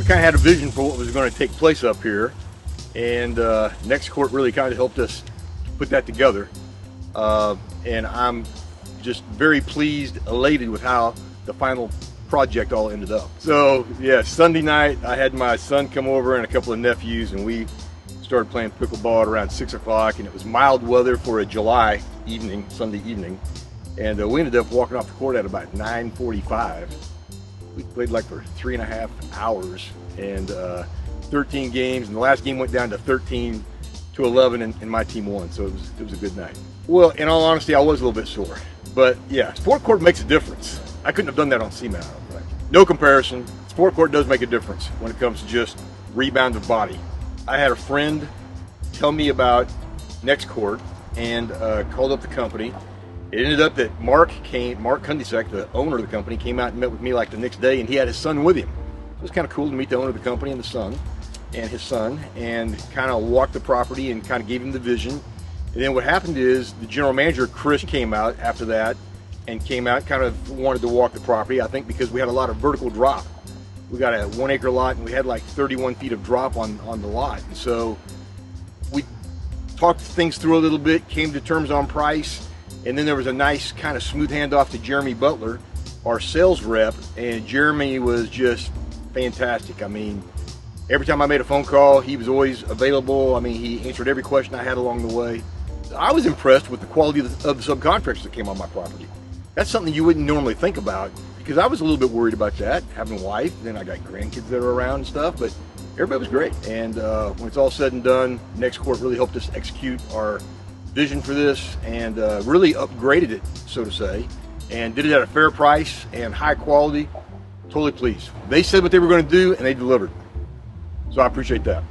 kind of had a vision for what was going to take place up here, and Nexcourt really kind of helped us put that together. And I'm just very pleased, elated with how the final project all ended up. So yeah, Sunday night I had my son come over and a couple of nephews, and we started playing pickleball at around 6 o'clock, and it was mild weather for a July evening, Sunday evening, and we ended up walking off the court at about 9:45. We played like for 3.5 hours, and 13 games, and the last game went down to 13-11, and my team won, so it was a good night. Well, in all honesty, I was a little bit sore, but yeah, sport court makes a difference. I couldn't have done that on cement, I don't think. No comparison. Sport court does make a difference when it comes to just rebound of body. I had a friend tell me about Nexcourt and called up the company. It ended up that Mark Kundisek, the owner of the company, came out and met with me like the next day, and he had his son with him. It was kind of cool to meet the owner of the company and his son, and kind of walk the property and kind of gave him the vision. And then what happened is the general manager, Chris, came out after that and came out, kind of wanted to walk the property, I think because we had a lot of vertical drop. We got a 1 acre lot, and we had like 31 feet of drop on the lot. And so we talked things through a little bit, came to terms on price, and then there was a nice kind of smooth handoff to Jeremy Butler, our sales rep, and Jeremy was just fantastic. I mean, every time I made a phone call, he was always available. I mean, he answered every question I had along the way. I was impressed with the quality of the subcontractors that came on my property. That's something you wouldn't normally think about, because I was a little bit worried about that, having a wife, then I got grandkids that are around and stuff, but everybody was great. And when it's all said and done, Nexcourt really helped us execute our vision for this, and really upgraded it, so to say, and did it at a fair price and high quality. Totally pleased. They said what they were going to do, and they delivered. So I appreciate that.